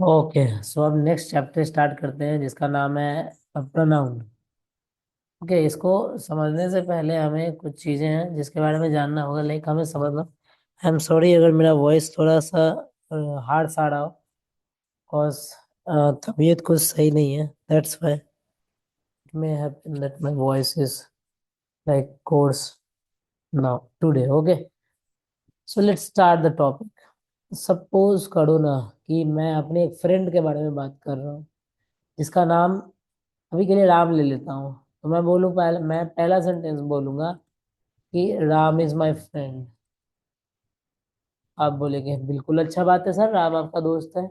Okay, सो अब next chapter start करते हैं जिसका नाम है प्रोनाउन। ओके, इसको समझने से पहले हमें कुछ चीज़ें हैं जिसके बारे में जानना होगा, लाइक हमें समझना। आई एम सॉरी अगर मेरा वॉइस थोड़ा सा हार्ड सा रहा हो, बिकॉज तबीयत कुछ सही नहीं है, that's why it may happen that my voice is like course now today. Okay, so let's start the topic. Suppose करो ना कि मैं अपने एक फ्रेंड के बारे में बात कर रहा हूँ जिसका नाम अभी के लिए राम ले लेता हूँ। तो मैं बोलूँ, पहले मैं पहला सेंटेंस बोलूंगा कि राम इज माय फ्रेंड। आप बोलेंगे बिल्कुल अच्छा बात है सर, राम आपका दोस्त है।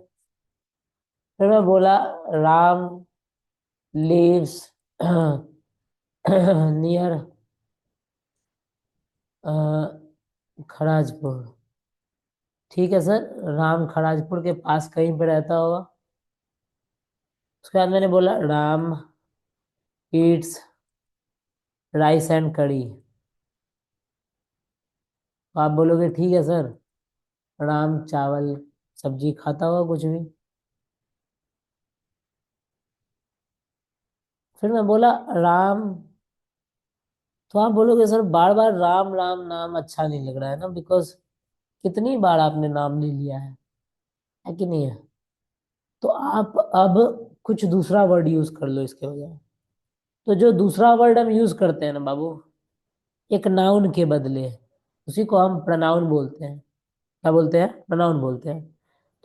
फिर मैं बोला राम लिव्स नियर खड़ाजपुर। ठीक है सर, राम खड़ाजपुर के पास कहीं पे रहता होगा। उसके बाद मैंने बोला राम ईट्स राइस एंड कड़ी। तो आप बोलोगे ठीक है सर, राम चावल सब्जी खाता होगा कुछ भी। फिर मैं बोला राम, तो आप बोलोगे सर बार बार राम राम नाम अच्छा नहीं लग रहा है ना, बिकॉज कितनी बार आपने नाम ले लिया है कि नहीं है। तो आप अब कुछ दूसरा वर्ड यूज कर लो इसके बजाय। तो जो दूसरा वर्ड हम यूज करते हैं ना बाबू, एक नाउन के बदले, उसी को हम प्रोनाउन बोलते हैं। क्या बोलते हैं? प्रोनाउन बोलते हैं।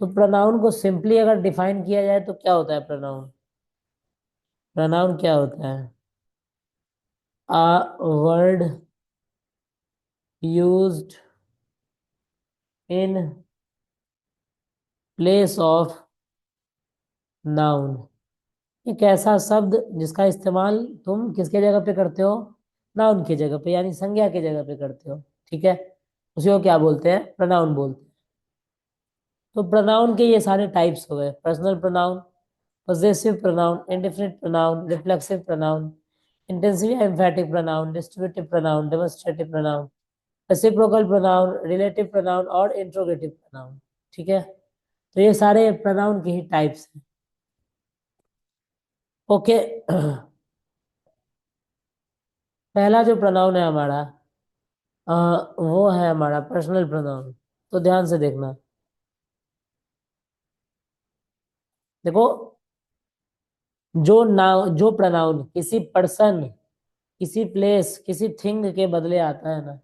तो प्रोनाउन को सिंपली अगर डिफाइन किया जाए तो क्या होता है प्रोनाउन? प्रोनाउन क्या होता है? A word used in place of noun. एक ऐसा शब्द जिसका इस्तेमाल तुम किसके जगह पे करते हो? नाउन की जगह पे, यानी संज्ञा की जगह पे करते हो। ठीक है, उसी को क्या बोलते हैं? प्रोनाउन बोलते हैं। तो प्रोनाउन के ये सारे टाइप्स हो गए: personal pronoun, possessive pronoun, indefinite pronoun, reflexive pronoun, intensive emphatic pronoun, distributive pronoun, demonstrative pronoun, reciprocal pronoun, relative pronoun और interrogative pronoun। ठीक है, तो ये सारे प्रोनाउन के ही टाइप्स हैं। ओके पहला जो प्रोनाउन है हमारा, वो है हमारा पर्सनल प्रोनाउन। तो ध्यान से देखना। देखो, जो प्रोनाउन किसी पर्सन, किसी प्लेस, किसी थिंग के बदले आता है ना,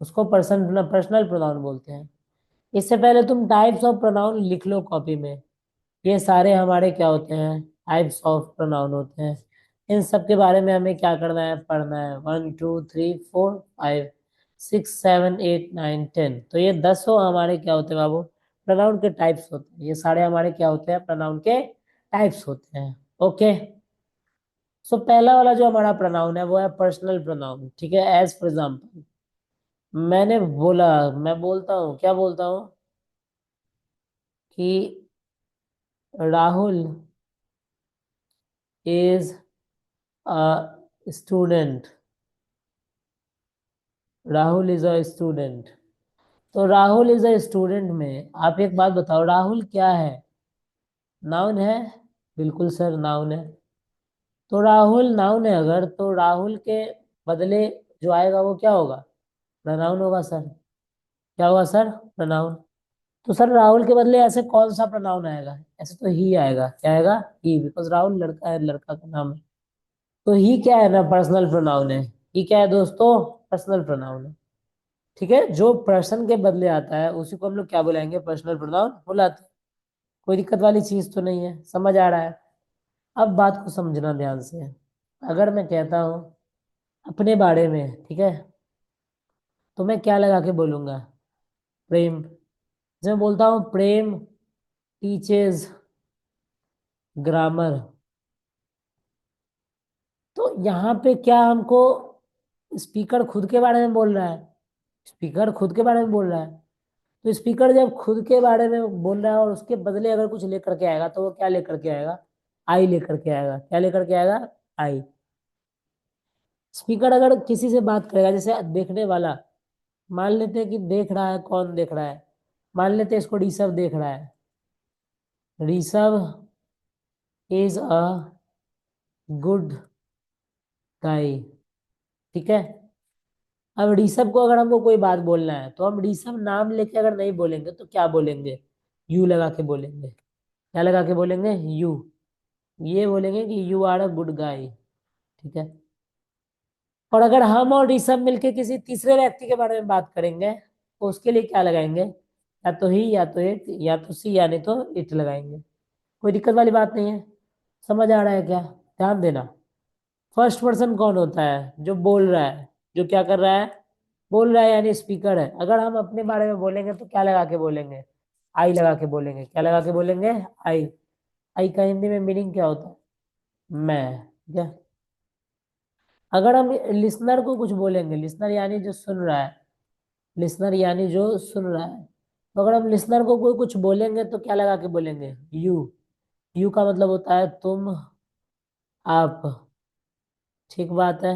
उसको पर्सनल प्रोनाउन बोलते हैं। इससे पहले तुम टाइप्स ऑफ प्रोनाउन लिख लो कॉपी में। ये सारे हमारे क्या होते हैं? टाइप्स ऑफ प्रोनाउन होते हैं। इन सब के बारे में हमें क्या करना है? पढ़ना है। 1 2 3 4 5 6 7 8 9 10। तो ये 10 हमारे क्या होते हैं बाबू? प्रोनाउन के टाइप्स होते हैं। ये सारे हमारे क्या होते हैं? प्रोनाउन के टाइप्स होते हैं। ओके, सो पहला वाला जो हमारा प्रोनाउन है वो है पर्सनल प्रोनाउन। ठीक है, एज फॉर एग्जाम्पल मैंने बोला, मैं बोलता हूँ, क्या बोलता हूँ कि Rahul is a student. Rahul is a student. तो राहुल इज अ स्टूडेंट में आप एक बात बताओ, राहुल क्या है? नाउन है? बिल्कुल सर, नाउन है। तो राहुल नाउन है अगर, तो राहुल के बदले जो आएगा वो क्या होगा? प्रोनाउन होगा सर। क्या होगा सर? प्रोनाउन। तो सर राहुल के बदले ऐसे कौन सा प्रोनाउन आएगा? ऐसे तो ही आएगा। क्या आएगा? ही, बिकॉज राहुल लड़का है, लड़का का नाम है। तो ही क्या है ना? पर्सनल प्रोनाउन है। ही क्या है दोस्तों? पर्सनल प्रोनाउन है। ठीक है, जो पर्सन के बदले आता है उसी को हम लोग क्या बुलाएंगे? पर्सनल प्रोनाउन बुलाते हैं। कोई दिक्कत वाली चीज तो नहीं है, समझ आ रहा है? अब बात को समझना ध्यान से। अगर मैं कहता हूँ अपने बारे में, ठीक है, तो मैं क्या लगा के बोलूंगा? प्रेम। जब मैं बोलता हूँ प्रेम टीचेज ग्रामर, तो यहाँ पे क्या हमको स्पीकर खुद के बारे में बोल रहा है? स्पीकर खुद के बारे में बोल रहा है। तो स्पीकर जब खुद के बारे में बोल रहा है और उसके बदले अगर कुछ लेकर के आएगा तो वो क्या लेकर के आएगा? आई लेकर के आएगा। क्या लेकर के आएगा? आई। स्पीकर अगर किसी से बात करेगा, जैसे देखने वाला, मान लेते हैं कि देख रहा है, कौन देख रहा है? मान लेते हैं इसको ऋषभ देख रहा है। Rishabh is a good guy. ठीक है। अब ऋषभ को अगर हमको कोई बात बोलना है तो हम ऋषभ नाम लेके अगर नहीं बोलेंगे तो क्या बोलेंगे? यू लगा के बोलेंगे। क्या लगा के बोलेंगे? यू। ये बोलेंगे कि you are a good guy. ठीक है। और अगर हम और ऋषभ मिलके किसी तीसरे व्यक्ति के बारे में बात करेंगे तो उसके लिए क्या लगाएंगे? या तो ही, या तो इट, या तो सी, या नहीं तो इट लगाएंगे। कोई दिक्कत वाली बात नहीं है। समझ आ रहा है क्या? ध्यान देना। फर्स्ट पर्सन कौन होता है? जो बोल रहा है, जो क्या कर रहा है? बोल रहा है, यानी स्पीकर है। अगर हम अपने बारे में बोलेंगे तो क्या लगा के बोलेंगे? आई लगा के बोलेंगे। क्या लगा के बोलेंगे? आई। आई का हिंदी में मीनिंग क्या होता है? मैं। ठीक है। अगर हम लिसनर को कुछ बोलेंगे, लिसनर यानी जो सुन रहा है, लिसनर यानी जो सुन रहा है, तो अगर हम लिसनर को कोई कुछ बोलेंगे तो क्या लगा के बोलेंगे? यू। यू का मतलब होता है तुम, आप। ठीक बात है।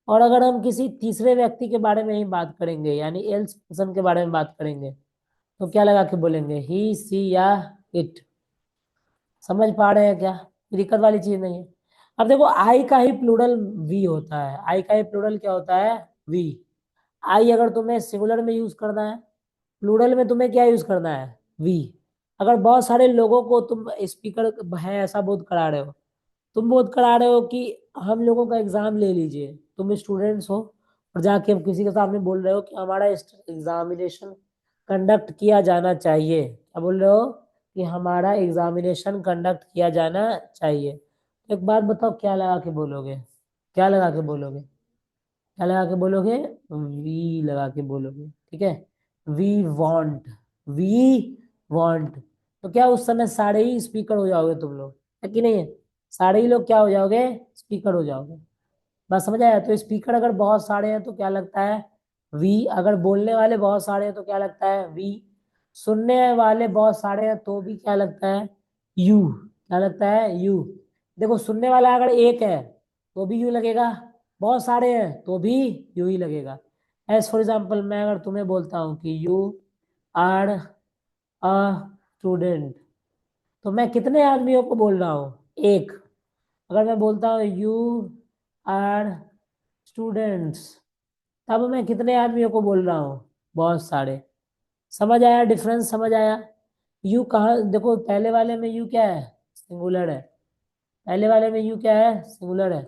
और अगर हम किसी तीसरे व्यक्ति के बारे में ही बात करेंगे, यानी एल्स पर्सन के बारे में बात करेंगे, तो क्या लगा के बोलेंगे? ही, सी, या इट। समझ पा रहे हैं क्या? कोई दिक्कत वाली चीज नहीं है। अब देखो, आई का ही प्लूरल वी होता है। आई का ही प्लूरल क्या होता है? वी। आई अगर तुम्हें सिंगुलर में यूज करना है, प्लूरल में तुम्हें क्या यूज करना है? वी। अगर बहुत सारे लोगों को तुम स्पीकर है ऐसा बोध करा रहे हो, तुम बोध करा रहे हो कि हम लोगों का एग्जाम ले लीजिए, तुम स्टूडेंट्स हो और जाके हम किसी के सामने बोल रहे हो कि हमारा एग्जामिनेशन कंडक्ट किया जाना चाहिए। क्या बोल रहे हो? कि हमारा एग्जामिनेशन कंडक्ट किया जाना चाहिए। तो एक बात बताओ, क्या लगा के बोलोगे? क्या लगा के बोलोगे? क्या लगा के बोलोगे? वी लगा के बोलोगे। ठीक है। We want. We want. तो क्या उस समय सारे ही स्पीकर हो जाओगे तुम लोग? है कि नहीं है? सारे ही लोग क्या हो जाओगे? स्पीकर हो जाओगे। बस समझ आया? तो स्पीकर अगर बहुत सारे हैं तो क्या लगता है? वी। अगर बोलने वाले बहुत सारे हैं तो क्या लगता है? वी। सुनने वाले बहुत सारे हैं तो भी क्या लगता है? यू। क्या लगता है? यू। देखो, सुनने वाला अगर एक है तो भी यू लगेगा, बहुत सारे हैं तो भी यू ही लगेगा। एज फॉर एग्जाम्पल, मैं अगर तुम्हें बोलता हूँ कि यू आर अ स्टूडेंट, तो मैं कितने आदमियों को बोल रहा हूँ? एक। अगर मैं बोलता हूँ यू आर स्टूडेंट्स, तब मैं कितने आदमियों को बोल रहा हूँ? बहुत सारे। समझ आया डिफरेंस? समझ आया? यू कहाँ, देखो पहले वाले में यू क्या है? सिंगुलर है। पहले वाले में यू क्या है? सिंगुलर है।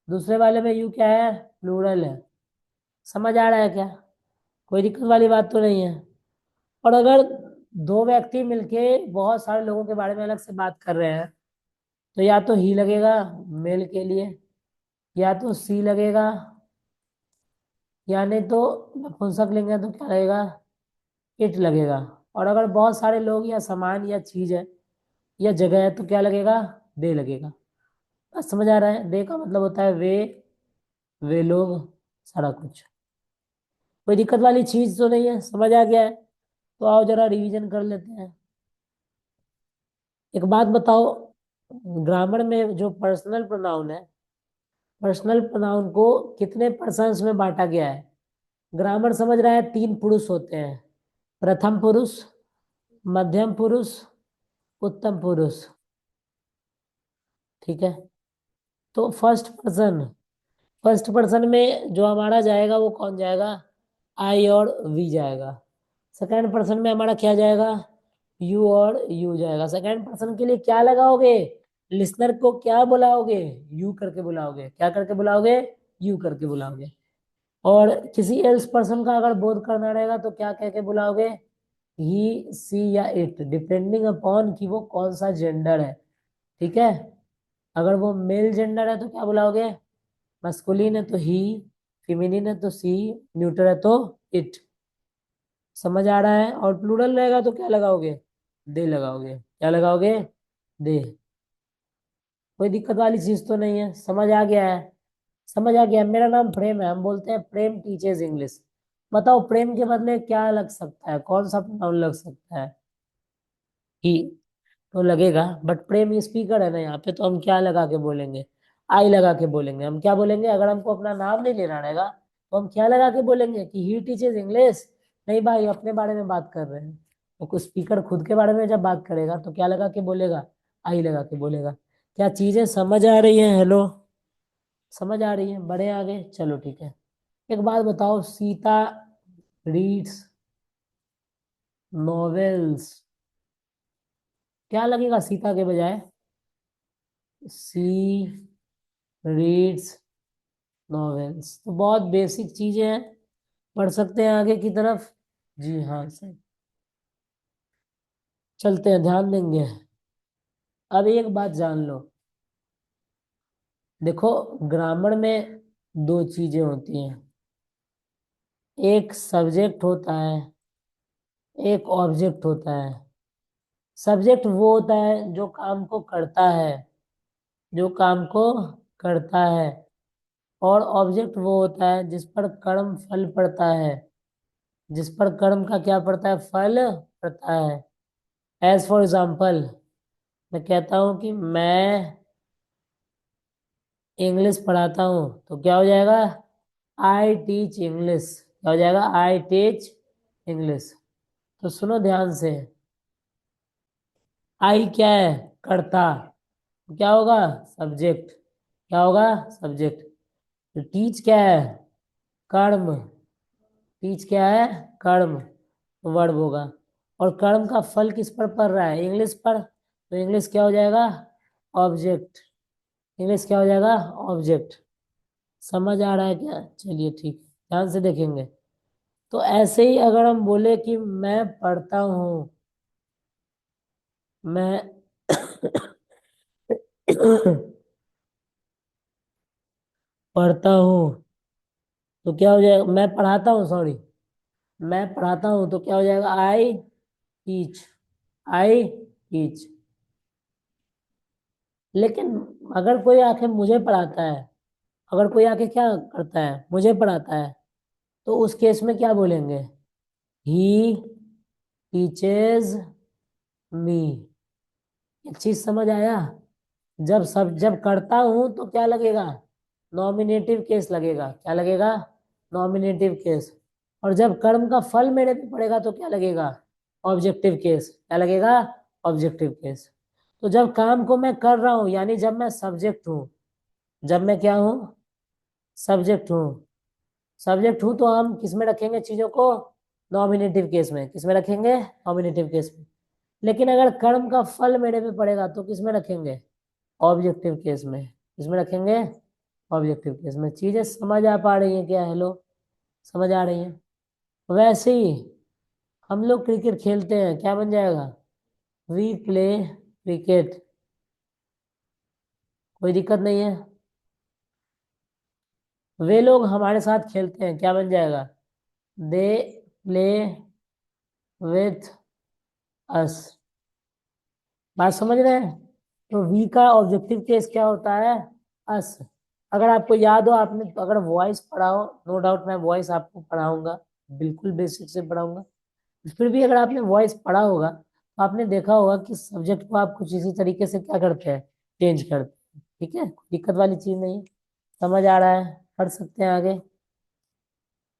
दूसरे वाले में यू क्या है? प्लूरल है। समझ आ रहा है क्या? कोई दिक्कत वाली बात तो नहीं है। और अगर दो व्यक्ति मिलके बहुत सारे लोगों के बारे में अलग से बात कर रहे हैं तो या तो ही लगेगा मेल के लिए, या तो सी लगेगा, या नहीं तो नपुंसक लिंग है तो क्या लगेगा? इट लगेगा। और अगर बहुत सारे लोग या सामान या चीज है या जगह है तो क्या लगेगा? दे लगेगा। बस समझ आ रहा है? दे का मतलब होता है वे लोग, सारा कुछ। कोई दिक्कत वाली चीज तो नहीं है? समझ आ गया है? तो आओ जरा रिवीजन कर लेते हैं। एक बात बताओ, ग्रामर में जो पर्सनल प्रोनाउन है, पर्सनल प्रोनाउन को कितने पर्सन्स में बांटा गया है? ग्रामर समझ रहा है? तीन पुरुष होते हैं, प्रथम पुरुष, मध्यम पुरुष, उत्तम पुरुष। ठीक है। तो फर्स्ट पर्सन में जो हमारा जाएगा वो कौन जाएगा? आई और वी जाएगा। सेकंड पर्सन में हमारा क्या जाएगा? यू और यू जाएगा। सेकंड पर्सन के लिए क्या लगाओगे? लिसनर को क्या बुलाओगे? यू करके बुलाओगे। क्या करके बुलाओगे? यू करके बुलाओगे। और किसी एल्स पर्सन का अगर बोध करना रहेगा तो क्या कह के बुलाओगे? ही, सी, या इट, डिपेंडिंग अपॉन कि वो कौन सा जेंडर है। ठीक है। अगर वो मेल जेंडर है तो क्या बुलाओगे? मस्कुलिन है तो ही, फेमिनिन है तो सी, न्यूट्रल है तो इट। समझ आ रहा है? और प्लूरल रहेगा तो क्या लगाओगे? दे लगाओगे। क्या लगाओगे? दे। कोई दिक्कत वाली चीज तो नहीं है? समझ आ गया है? समझ आ गया। मेरा नाम प्रेम है, हम बोलते हैं प्रेम टीचर्स इंग्लिश। बताओ, प्रेम के बदले क्या लग सकता है? कौन सा प्रोनाउन लग सकता है? ही तो लगेगा, बट प्रेम स्पीकर है ना यहाँ पे, तो हम क्या लगा के बोलेंगे? आई लगा के बोलेंगे। हम क्या बोलेंगे? अगर हमको अपना नाम नहीं लेना रहेगा तो हम क्या लगा के बोलेंगे? कि ही टीचर्स इंग्लिश। नहीं भाई, अपने बारे में बात कर रहे हैं तो स्पीकर खुद के बारे में जब बात करेगा तो क्या लगा के बोलेगा, आई लगा के बोलेगा। क्या चीजें समझ आ रही हैं? हेलो, समझ आ रही है? बढ़े आगे, चलो ठीक है। एक बात बताओ, सीता रीड्स नॉवेल्स, क्या लगेगा सीता के बजाय? सी रीड्स नॉवेल्स। तो बहुत बेसिक चीजें हैं, पढ़ सकते हैं आगे की तरफ। जी हाँ सर, चलते हैं, ध्यान देंगे। अब एक बात जान लो, देखो ग्रामर में दो चीजें होती हैं, एक सब्जेक्ट होता है, एक ऑब्जेक्ट होता है। सब्जेक्ट वो होता है जो काम को करता है, जो काम को करता है। और ऑब्जेक्ट वो होता है जिस पर कर्म फल पड़ता है, जिस पर कर्म का क्या पड़ता है, फल पड़ता है। एज फॉर एग्जाम्पल, मैं कहता हूँ कि मैं इंग्लिश पढ़ाता हूँ, तो क्या हो जाएगा, आई टीच इंग्लिश। क्या हो जाएगा, आई टीच इंग्लिश। तो सुनो ध्यान से, आई क्या है, कर्ता, तो क्या होगा, सब्जेक्ट। क्या होगा, सब्जेक्ट। तो टीच क्या है, कर्म। टीच क्या है, कर्म, वर्ब होगा। और कर्म का फल किस पर पड़ रहा है, इंग्लिश पर, तो इंग्लिश क्या हो जाएगा, ऑब्जेक्ट। इंग्लिश क्या हो जाएगा, ऑब्जेक्ट। समझ आ रहा है क्या? चलिए ठीक है, ध्यान से देखेंगे। तो ऐसे ही अगर हम बोले कि मैं पढ़ता हूँ, मैं पढ़ता हूँ, तो क्या हो जाएगा, मैं पढ़ाता हूँ, सॉरी, मैं पढ़ाता हूँ, तो क्या हो जाएगा, आई टीच। I teach. लेकिन अगर कोई आके मुझे पढ़ाता है, अगर कोई आके क्या करता है, मुझे पढ़ाता है, तो उस केस में क्या बोलेंगे, ही टीचेज मी। एक चीज समझ आया? जब करता हूं तो क्या लगेगा, नॉमिनेटिव केस लगेगा। क्या लगेगा, नॉमिनेटिव केस। और जब कर्म का फल मेरे पे पड़ेगा तो क्या लगेगा, ऑब्जेक्टिव केस। क्या लगेगा, ऑब्जेक्टिव केस। तो जब काम को मैं कर रहा हूं, यानी जब मैं सब्जेक्ट हूं, जब मैं क्या हूं, सब्जेक्ट हूं, सब्जेक्ट हूं, तो हम किस में रखेंगे चीजों को, नॉमिनेटिव केस में। किस में रखेंगे, नॉमिनेटिव केस में। लेकिन अगर कर्म का फल मेरे पे पड़ेगा तो किस में रखेंगे, ऑब्जेक्टिव केस में। किसमें रखेंगे, ऑब्जेक्टिव केस में। चीजें समझ आ पा रही है क्या? हेलो, समझ आ रही है? वैसे ही हम लोग क्रिकेट खेलते हैं, क्या बन जाएगा, वी प्ले क्रिकेट। कोई दिक्कत नहीं है। वे लोग हमारे साथ खेलते हैं, क्या बन जाएगा, दे प्ले विथ अस। बात समझ रहे हैं? तो वी का ऑब्जेक्टिव केस क्या होता है, अस। अगर आपको याद हो, आपने अगर वॉइस पढ़ा हो, नो डाउट मैं वॉइस आपको पढ़ाऊंगा, बिल्कुल बेसिक से पढ़ाऊंगा। फिर भी अगर आपने वॉइस पढ़ा होगा तो आपने देखा होगा कि सब्जेक्ट को आप कुछ इसी तरीके से क्या करते हैं, चेंज करते हैं। ठीक है, कोई दिक्कत वाली चीज नहीं है। समझ आ रहा है? पढ़ सकते हैं आगे,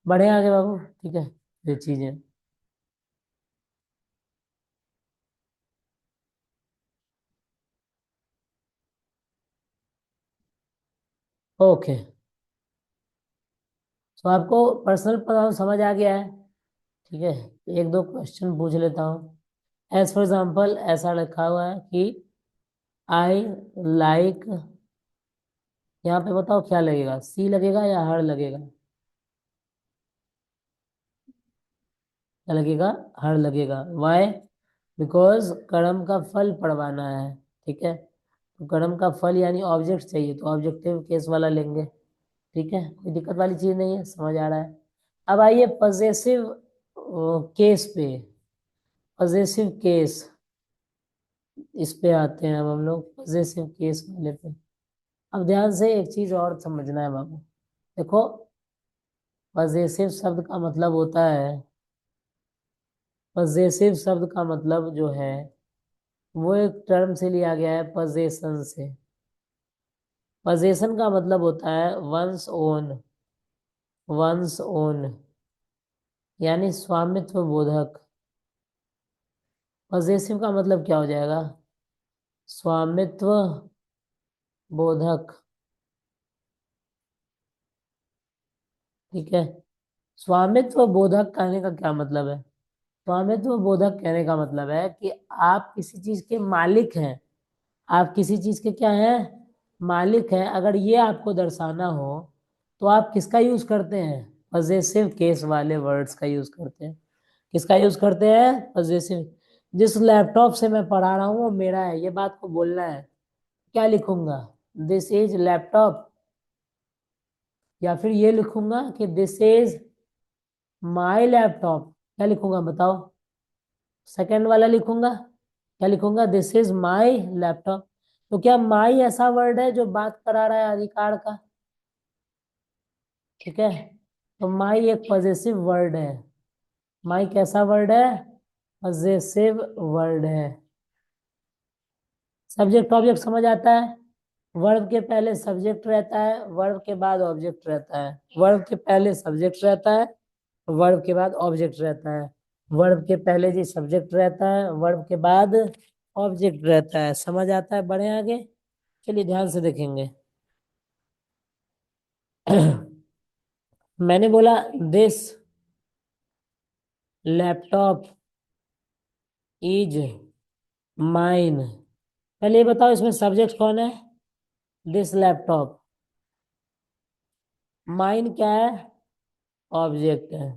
बढ़े आगे बाबू। ठीक है, ये चीजें, ओके। तो आपको पर्सनल प्रोनाउन समझ आ गया है? ठीक है, एक दो क्वेश्चन पूछ लेता हूँ। एज फॉर एग्जाम्पल ऐसा लिखा हुआ है कि आई लाइक, यहाँ पे बताओ क्या लगेगा, सी लगेगा या हर लगेगा? क्या लगेगा, हर लगेगा। वाई, बिकॉज कर्म का फल पढ़वाना है। ठीक है, तो कर्म का फल यानी ऑब्जेक्ट चाहिए, तो ऑब्जेक्टिव केस वाला लेंगे। ठीक है, कोई दिक्कत वाली चीज नहीं है, समझ आ रहा है? अब आइए पजेसिव केस पे, पजेसिव केस, इस पे आते हैं अब हम लोग, पजेसिव केस वाले पे। अब ध्यान से एक चीज और समझना है बाबू। देखो, पजेसिव शब्द का मतलब होता है, पजेसिव शब्द का मतलब जो है वो एक टर्म से लिया गया है, पजेशन से। पजेशन का मतलब होता है वंस ओन, वंस ओन, यानी स्वामित्व बोधक। पजेसिव का मतलब क्या हो जाएगा? स्वामित्व बोधक। ठीक है। स्वामित्व बोधक कहने का क्या मतलब है? स्वामित्व बोधक कहने का मतलब है कि आप किसी चीज के मालिक हैं। आप किसी चीज के क्या हैं? मालिक हैं। अगर ये आपको दर्शाना हो तो आप किसका यूज करते हैं? पजेसिव केस वाले वर्ड्स का यूज करते हैं। किसका यूज करते हैं? पजेसिव। जिस लैपटॉप से मैं पढ़ा रहा हूँ वो मेरा है, ये बात को बोलना है। क्या लिखूंगा? This is laptop. या फिर ये लिखूंगा कि दिस इज माई लैपटॉप। क्या लिखूंगा बताओ? सेकंड वाला लिखूंगा। क्या लिखूंगा? This is my laptop. तो क्या माई ऐसा वर्ड है जो बात करा रहा है अधिकार का? ठीक है। तो माई एक पॉजिटिव वर्ड है। माई कैसा वर्ड है? पॉजिटिव वर्ड है। सब्जेक्ट ऑब्जेक्ट समझ आता है? वर्ब के पहले सब्जेक्ट रहता है, वर्ब के बाद ऑब्जेक्ट रहता है। वर्ब के पहले सब्जेक्ट रहता है, वर्ब के बाद ऑब्जेक्ट रहता है। वर्ब के पहले जी सब्जेक्ट रहता है, वर्ब के बाद ऑब्जेक्ट रहता है। समझ आता है? बढ़े आगे। चलिए ध्यान से देखेंगे। मैंने बोला दिस लैपटॉप इज माइन। पहले ये बताओ इसमें सब्जेक्ट कौन है? This laptop. माइन क्या है? ऑब्जेक्ट है।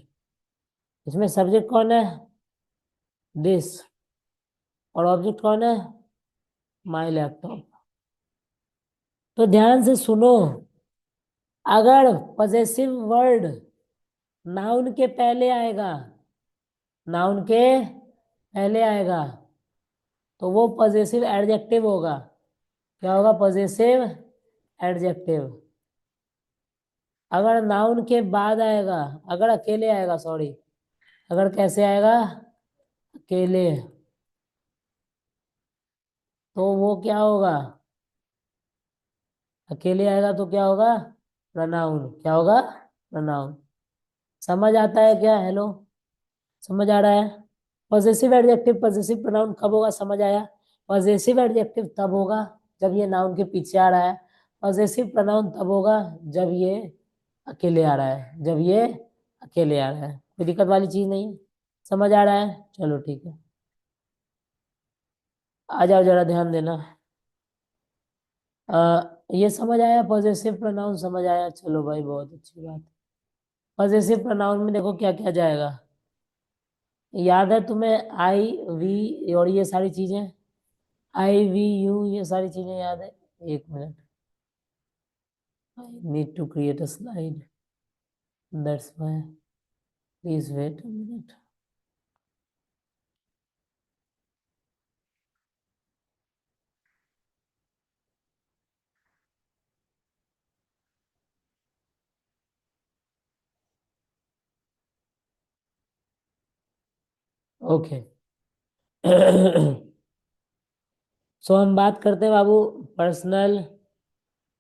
इसमें सब्जेक्ट कौन है? दिस। और ऑब्जेक्ट कौन है? My laptop. तो ध्यान से सुनो। अगर पजेसिव वर्ड नाउन के पहले आएगा, नाउन के पहले आएगा तो वो पजेसिव एडजेक्टिव होगा। क्या होगा? Possessive adjective. अगर नाउन के बाद आएगा, अगर अकेले आएगा, सॉरी, अगर कैसे आएगा? अकेले, तो वो क्या होगा? अकेले आएगा तो क्या होगा? प्रोनाउन। क्या होगा? प्रोनाउन। समझ आता है क्या? हेलो, समझ आ रहा है? पॉजेसिव एडजेक्टिव पॉजेसिव प्रोनाउन कब होगा? समझ आया? पॉजेसिव एडजेक्टिव तब होगा जब ये नाउन के पीछे आ रहा है। पॉजेसिव प्रोनाउन तब होगा जब ये अकेले आ रहा है, जब ये अकेले आ रहा है। कोई दिक्कत वाली चीज नहीं है। समझ आ रहा है? चलो ठीक है। आ जाओ, जरा ध्यान देना। ये समझ आया? पॉजेसिव प्रोनाउन समझ आया? चलो भाई, बहुत अच्छी बात। पॉजेसिव प्रोनाउन में देखो क्या क्या जाएगा। याद है तुम्हें? आई वी और ये सारी चीजें, आई वी यू, ये सारी चीजें याद है? एक minute, I need to create a slide, that's why, please wait a minute. Okay. So हम बात करते हैं बाबू पर्सनल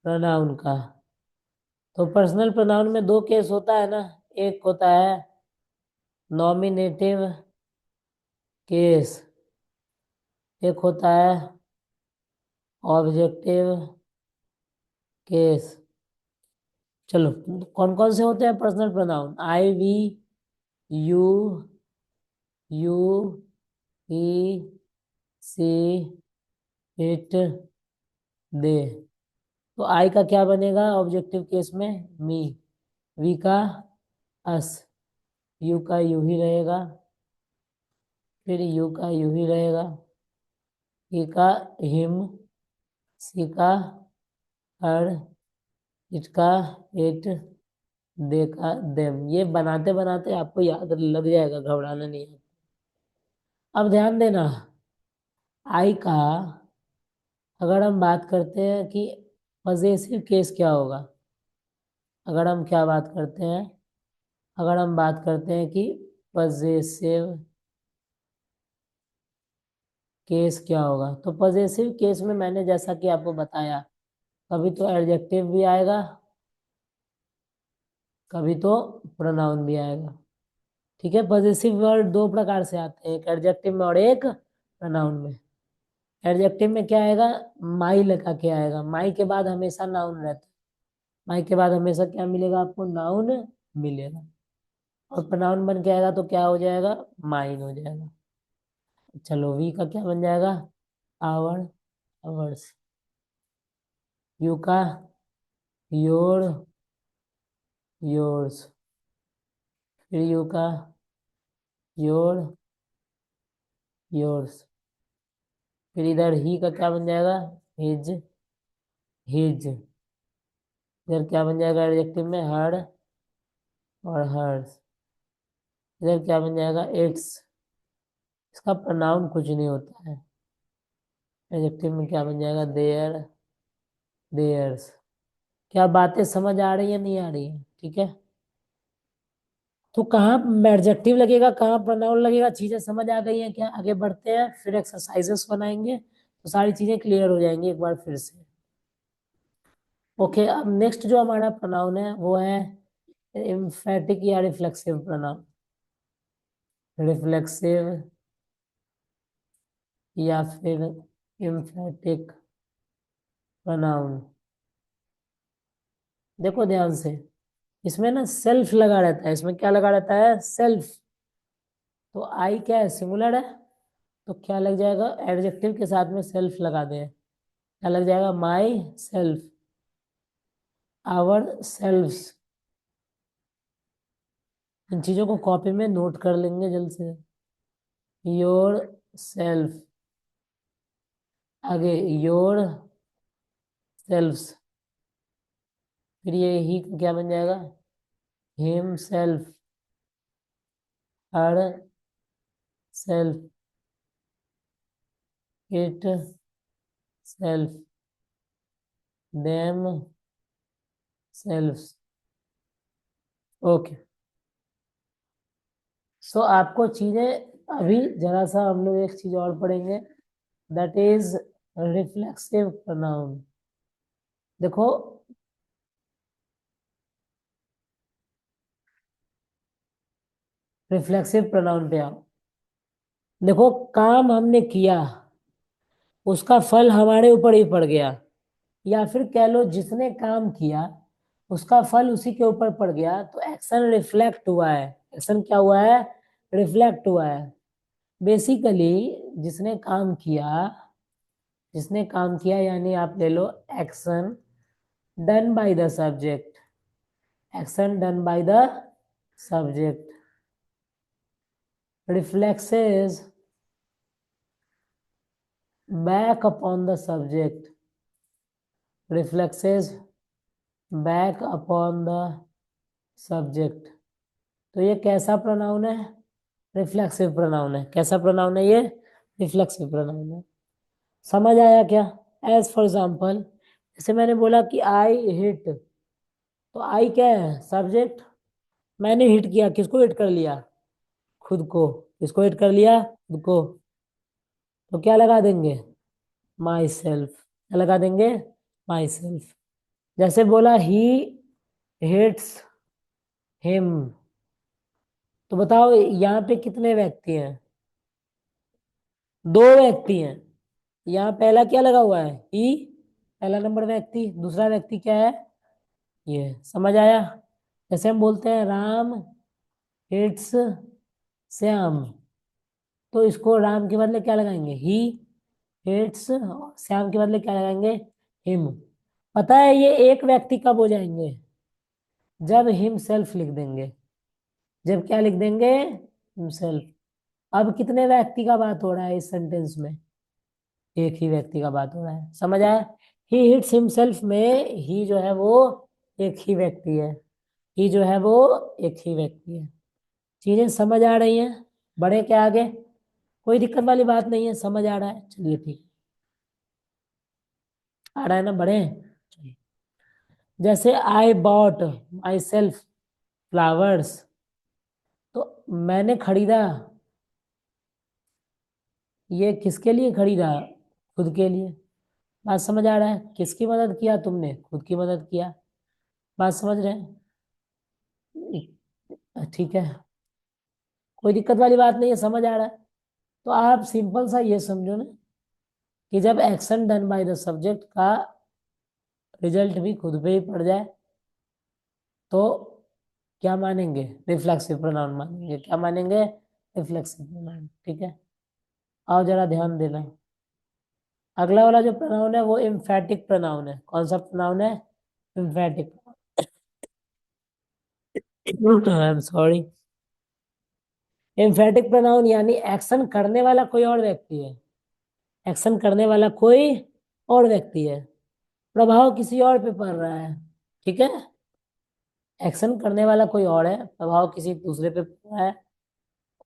प्रोनाउन का। तो पर्सनल प्रोनाउन में दो केस होता है ना। एक होता है नॉमिनेटिव केस, एक होता है ऑब्जेक्टिव केस। चलो, कौन कौन से होते हैं personal pronoun? I we you, you, he, she, it, they. तो आई का क्या बनेगा ऑब्जेक्टिव केस में? मी। वी का अस। यू का यू ही रहेगा। फिर यू का यू ही रहेगा। ही का हिम। सी का हर। इट का इट। दे का देम। ये बनाते बनाते आपको याद लग जाएगा, घबराना नहीं है। अब ध्यान देना। आई का अगर हम बात करते हैं कि पजेसिव केस क्या होगा, अगर हम क्या बात करते हैं, अगर हम बात करते हैं कि पजेसिव केस क्या होगा, तो पजेसिव केस में मैंने जैसा कि आपको बताया, कभी तो एडजेक्टिव भी आएगा, कभी तो प्रोनाउन भी आएगा। ठीक है। पजेसिव वर्ड दो प्रकार से आते हैं, एक एडजेक्टिव में और एक प्रोनाउन में। एडजेक्टिव में क्या आएगा, माई लगा के आएगा, माई के बाद हमेशा नाउन रहता है, माई के बाद हमेशा क्या मिलेगा आपको, नाउन मिलेगा। और प्रोनाउन बन के आएगा तो क्या हो जाएगा, माइन हो जाएगा। चलो वी का क्या बन जाएगा, आवर, आवर्स। यू का योर, योर्स। फिर यू का योर, योर्स। फिर इधर ही का क्या बन जाएगा, हिज, हिज। इधर क्या बन जाएगा एडजेक्टिव में, हर और हर्स। इधर क्या बन जाएगा, इट्स। इसका प्रोनाउन कुछ नहीं होता है। एडजेक्टिव में क्या बन जाएगा, देयर, देयर्स। क्या बातें समझ आ रही है, नहीं आ रही है, ठीक है। तो कहाँ एडजेक्टिव लगेगा, कहाँ प्रोनाउन लगेगा, चीजें समझ आ गई हैं क्या। आगे बढ़ते हैं, फिर एक्सरसाइजेस बनाएंगे तो सारी चीजें क्लियर हो जाएंगी एक बार फिर से। ओके, अब नेक्स्ट जो हमारा प्रोनाउन है वो है एम्फेटिक या रिफ्लेक्सिव प्रोनाउन। रिफ्लेक्सिव या फिर एम्फेटिक प्रोनाउन। देखो ध्यान से, इसमें ना सेल्फ लगा रहता है, इसमें क्या लगा रहता है, सेल्फ। तो आई क्या है, सिंगुलर है, तो क्या लग जाएगा, एडजेक्टिव के साथ में सेल्फ लगा दे, क्या लग जाएगा, माई सेल्फ, आवर सेल्व्स। इन चीजों को कॉपी में नोट कर लेंगे जल्द से। योर सेल्फ, आगे योर सेल्व्स। फिर ये ही क्या बन जाएगा, himself, herself, itself, themselves. Okay, so आपको चीजें अभी जरा सा हम लोग एक चीज और पढ़ेंगे, दैट इज रिफ्लेक्सिव प्रोनाउन। देखो, रिफ्लेक्सिव प्रोनाउन पे आओ। देखो, काम हमने किया, उसका फल हमारे ऊपर ही पड़ गया, या फिर कह लो जिसने काम किया उसका फल उसी के ऊपर पड़ गया, तो एक्शन रिफ्लेक्ट हुआ है। एक्शन क्या हुआ है, रिफ्लेक्ट हुआ है। बेसिकली जिसने काम किया, जिसने काम किया यानी आप ले लो action done by the subject, action done by the subject reflexes back upon the subject, reflexes back upon the subject। तो ये कैसा प्रोनाउन है, रिफ्लेक्सिव प्रोनाउन है। कैसा प्रोनाउन है ये, रिफ्लेक्सिव प्रोनाउन है। समझ आया क्या। एज फॉर एग्जाम्पल, जैसे मैंने बोला कि आई हिट, तो आई क्या है, सब्जेक्ट। मैंने हिट किया, किसको हिट कर लिया, खुद को। किसको हिट कर लिया, खुद को। तो क्या लगा देंगे, माई सेल्फ। क्या लगा देंगे, माई सेल्फ। जैसे बोला ही हिट्स हिम, तो बताओ यहाँ पे कितने व्यक्ति हैं, दो व्यक्ति हैं। यहाँ पहला क्या लगा हुआ है, ही, पहला नंबर व्यक्ति। दूसरा व्यक्ति क्या है, ये। समझ आया। जैसे हम बोलते हैं राम हिट्स श्याम, तो इसको राम के बदले क्या लगाएंगे, ही हिट्स, श्याम के बदले क्या लगाएंगे, हिम। पता है ये एक व्यक्ति कब हो जाएंगे, जब हिम सेल्फ लिख देंगे। जब क्या लिख देंगे, हिमसेल्फ। अब कितने व्यक्ति का बात हो रहा है इस सेंटेंस में, एक ही व्यक्ति का बात हो रहा है। समझ आया। ही हिट्स हिमसेल्फ में ही जो है वो एक ही व्यक्ति है, ही जो है वो एक ही व्यक्ति है। चीजें समझ आ रही हैं, बढ़े क्या आगे, कोई दिक्कत वाली बात नहीं है, समझ आ रहा है, चलिए ठीक, आ रहा है ना, बढ़े। चलिए, जैसे I bought my self flowers, तो मैंने खरीदा, ये किसके लिए खरीदा, खुद के लिए। बात समझ आ रहा है, किसकी मदद किया तुमने, खुद की मदद किया। बात समझ रहे हैं, ठीक है, कोई दिक्कत वाली बात नहीं है, समझ आ रहा है। तो आप सिंपल सा ये समझो ना कि जब action done by the subject का रिजल्ट भी खुद पे ही पड़ जाए तो क्या मानेंगे, रिफ्लेक्सिव प्रोनाउन मानेंगे। क्या मानेंगे? Reflexive pronoun. ठीक है, आओ जरा ध्यान देना। अगला वाला जो प्रोनाउन है वो एम्फेटिक प्रोनाउन है। कौन सा प्रोनाउन है? Emphatic. I am sorry. Emphatic pronoun यानी एक्शन करने वाला कोई और व्यक्ति है। एक्शन करने वाला कोई और व्यक्ति है, प्रभाव किसी और पे पड़ रहा है। ठीक है, एक्शन करने वाला कोई और है, प्रभाव किसी दूसरे पे पड़ रहा है।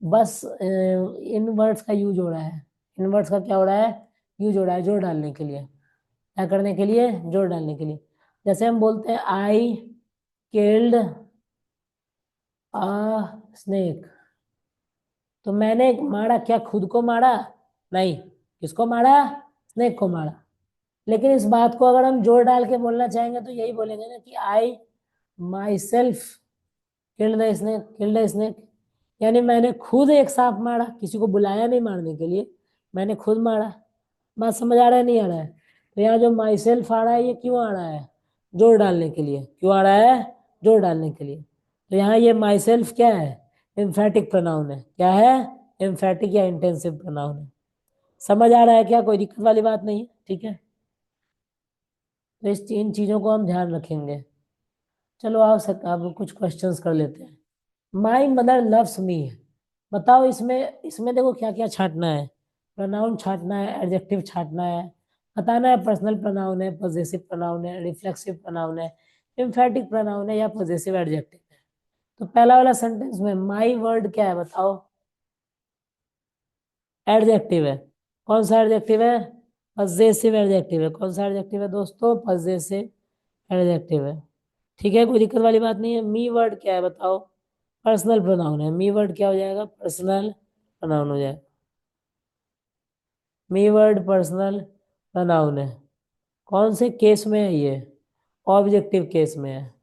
बस इन वर्ड्स का यूज हो रहा है। इन वर्ड्स का क्या हो रहा है? यूज हो रहा है जोर डालने के लिए। क्या करने के लिए? जोर डालने के लिए। जैसे हम बोलते हैं आई किल्ड अ स्नेक, तो मैंने मारा, क्या खुद को मारा? नहीं। किसको मारा? स्नेक को मारा। लेकिन इस बात को अगर हम जोर डाल के बोलना चाहेंगे तो यही बोलेंगे ना कि I myself killed the snake. Killed the snake यानी मैंने खुद एक सांप मारा, किसी को बुलाया नहीं मारने के लिए, मैंने खुद मारा। बात समझ आ रहा है? नहीं आ रहा है? तो यहाँ जो माई सेल्फ आ रहा है ये क्यों आ रहा है? जोर डालने के लिए। क्यों आ रहा है? जोर डालने के लिए। तो यहाँ ये माई सेल्फ क्या है? एम्फेटिक प्रोनाउन है। क्या है? एम्फेटिक या इंटेंसिव प्रोनाउन है। समझ आ रहा है क्या? कोई दिक्कत वाली बात नहीं है? ठीक है, तो इस इन चीजों को हम ध्यान रखेंगे। चलो आओ अब कुछ क्वेश्चंस कर लेते हैं। माई मदर लव्स मी, बताओ इसमें इसमें देखो क्या क्या छांटना है। प्रोनाउन छांटना है, एडजेक्टिव छांटना है, बताना है पर्सनल प्रोनाउन है, पॉजेसिव प्रोनाउन है, रिफ्लेक्सिव प्रोनाउन है, एम्फेटिक प्रोनाउन है या पॉजेसिव एडजेक्टिव है। तो पहला वाला सेंटेंस में माई वर्ड क्या है बताओ? एडजेक्टिव है। कौन सा एडजेक्टिव है? पॉजेसिव एडजेक्टिव है। कौन सा एडजेक्टिव है दोस्तों? पॉजेसिव एडजेक्टिव है। ठीक है, कोई दिक्कत वाली बात नहीं है। मी वर्ड क्या है बताओ? पर्सनल प्रोनाउन है। मी वर्ड क्या हो जाएगा? पर्सनल प्रोनाउन हो जाएगा। मी वर्ड पर्सनल प्रोनाउन है। कौन से केस में है ये? ऑब्जेक्टिव केस में है।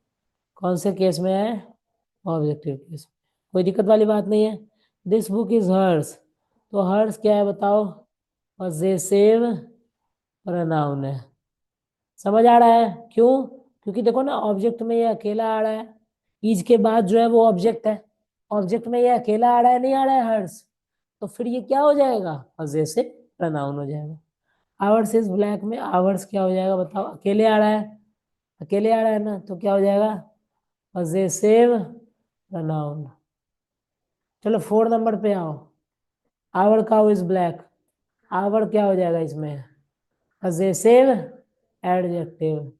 कौन से केस में है? ऑब्जेक्टिव केस में। कोई दिक्कत वाली बात नहीं है। दिस बुक इज हर्स, तो हर्स क्या है बताओ? पॉजेसिव प्रोनाउन है। समझ आ रहा है? क्यों? क्योंकि देखो ना, ऑब्जेक्ट में ये अकेला आ रहा है, इज के बाद जो है वो ऑब्जेक्ट है। ऑब्जेक्ट में ये अकेला आ रहा है, नहीं आ रहा है हर्ष, तो फिर ये क्या हो जाएगा? पॉजेसिव प्रोनाउन हो जाएगा। आवर्स इज ब्लैक में आवर्स क्या हो जाएगा बताओ? अकेले आ रहा है, अकेले आ रहा है ना, तो क्या हो जाएगा? Possessive pronoun. चलो 4 नंबर पे आओ। Our cow is black, our क्या हो जाएगा इसमें? Possessive adjective.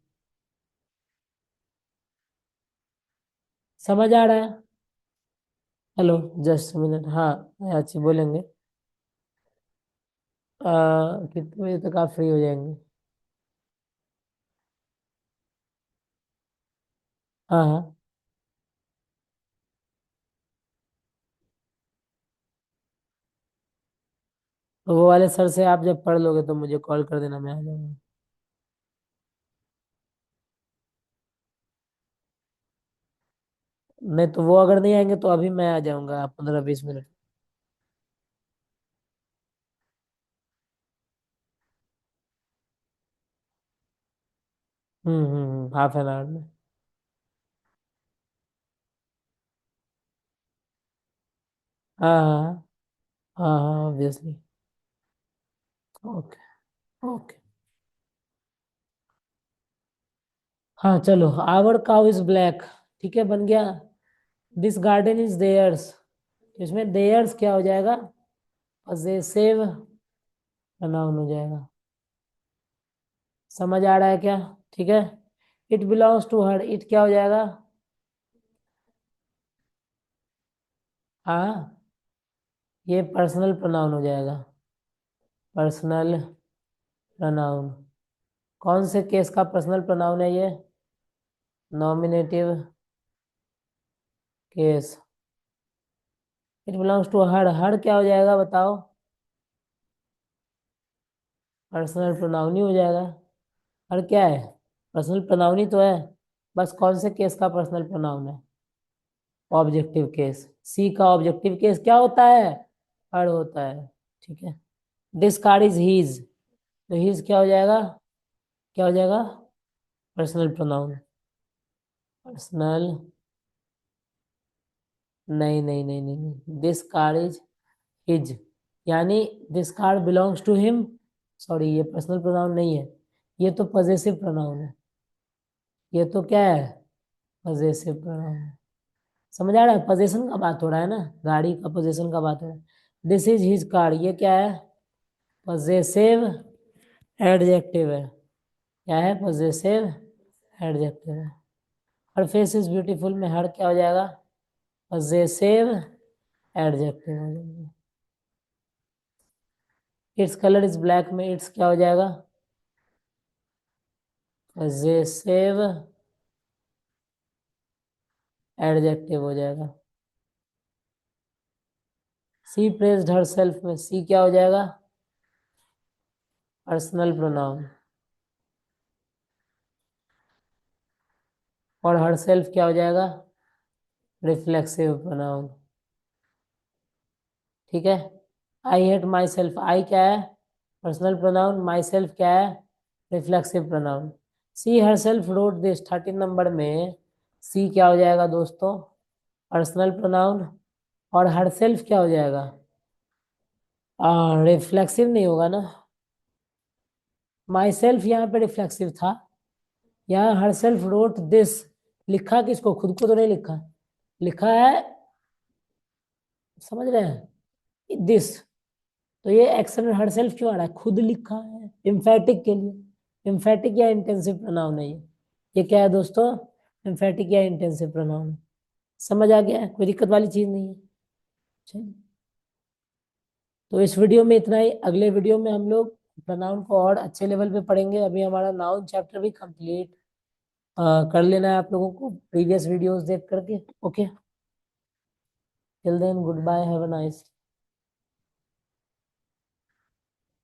समझ आ रहा है? Hello, just minute. हाँ, अच्छी बोलेंगे। कितने बजे तक आप फ्री हो जाएंगे? हाँ हाँ। तो वो वाले सर से आप जब पढ़ लोगे तो मुझे कॉल कर देना, मैं आ जाऊंगा। नहीं तो वो अगर नहीं आएंगे तो अभी मैं आ जाऊंगा 15-20 मिनट। ½ एन आवर में। हाँ हाँ हाँ हाँ, ऑब्वियसली। Okay okay. हाँ चलो, आवर काउ इज ब्लैक, ठीक है, बन गया। दिस गार्डन इज देयर्स, इसमें देयर्स क्या हो जाएगा? पॉजेसिव प्रोनाउन हो जाएगा। समझ आ रहा है क्या? ठीक है। It belongs to her, it क्या हो जाएगा? हाँ, ये पर्सनल प्रोनाउन हो जाएगा। Personal pronoun. कौन से केस का पर्सनल प्रोनाउन है ये? Nominative case. It belongs to her क्या हो जाएगा बताओ? पर्सनल प्रोनाउन ही हो जाएगा। हर क्या है? पर्सनल प्रोनाउन ही तो है। बस कौन से केस का पर्सनल प्रोनाउन है? Objective case. सी का ऑब्जेक्टिव केस क्या होता है? हर होता है। ठीक है। दिस कार इज हीज, तो हीज क्या हो जाएगा, क्या हो जाएगा, पर्सनल प्रोनाउन। पर्सनल, नहीं नहीं नहीं नहीं नहीं, दिस कार इज हिज, यानी this car belongs to him. Sorry, ये पर्सनल प्रोनाउन नहीं है, ये तो पजेसिव प्रोनाउन है। ये तो क्या है, पजेसिव प्रोनाउन। समझ आ रहा है, पोजेशन का बात हो रहा है ना, गाड़ी का पोजेशन का बात हो रहा है। दिस इज हिज कार, ये क्या है, पजेसिव एडजेक्टिव है। क्या है, पजेसिव एडजेक्टिव है। हर फेस इज ब्यूटीफुल में हर क्या हो जाएगा, पजेसिव एडजेक्टिव हो जाएगा। इट्स कलर इज ब्लैक में इट्स क्या हो जाएगा, पजेसिव एडजेक्टिव हो जाएगा। सी प्रेज्ड हर सेल्फ में सी क्या हो जाएगा, पर्सनल प्रोनाउन। और हर सेल्फ क्या हो जाएगा, रिफ्लेक्सिव प्रोनाउन। ठीक है। आई हेट माई सेल्फ, आई क्या है, पर्सनल प्रोनाउन, माई सेल्फ क्या है, reflexive pronoun. She herself rode this 13 number में सी क्या हो जाएगा दोस्तों, पर्सनल प्रोनाउन। और हर सेल्फ क्या हो जाएगा, रिफ्लेक्सिव नहीं होगा ना, माई सेल्फ यहाँ पे रिफ्लेक्सिव था। यहाँ हर सेल्फ रोट दिस, लिखा किसको, खुद को तो नहीं लिखा, लिखा है, समझ रहे हैं, दिस। तो ये एक्शन हर सेल्फ क्यों आ रहा है, खुद लिखा है, इम्फेटिक के लिए। इम्फेटिक या इंटेंसिव प्रोनाउन है ये क्या है दोस्तों, इम्फेटिक या इंटेंसिव प्रोनाउन है। समझ आ गया है, कोई दिक्कत वाली चीज नहीं है। चलिए, तो इस वीडियो में इतना ही। अगले वीडियो में हम लोग प्रोनाउन को और अच्छे लेवल पे पढ़ेंगे। अभी हमारा नाउन चैप्टर भी कंप्लीट कर लेना है आप लोगों को प्रीवियस वीडियोस देख करके। Okay, till then goodbye, have a nice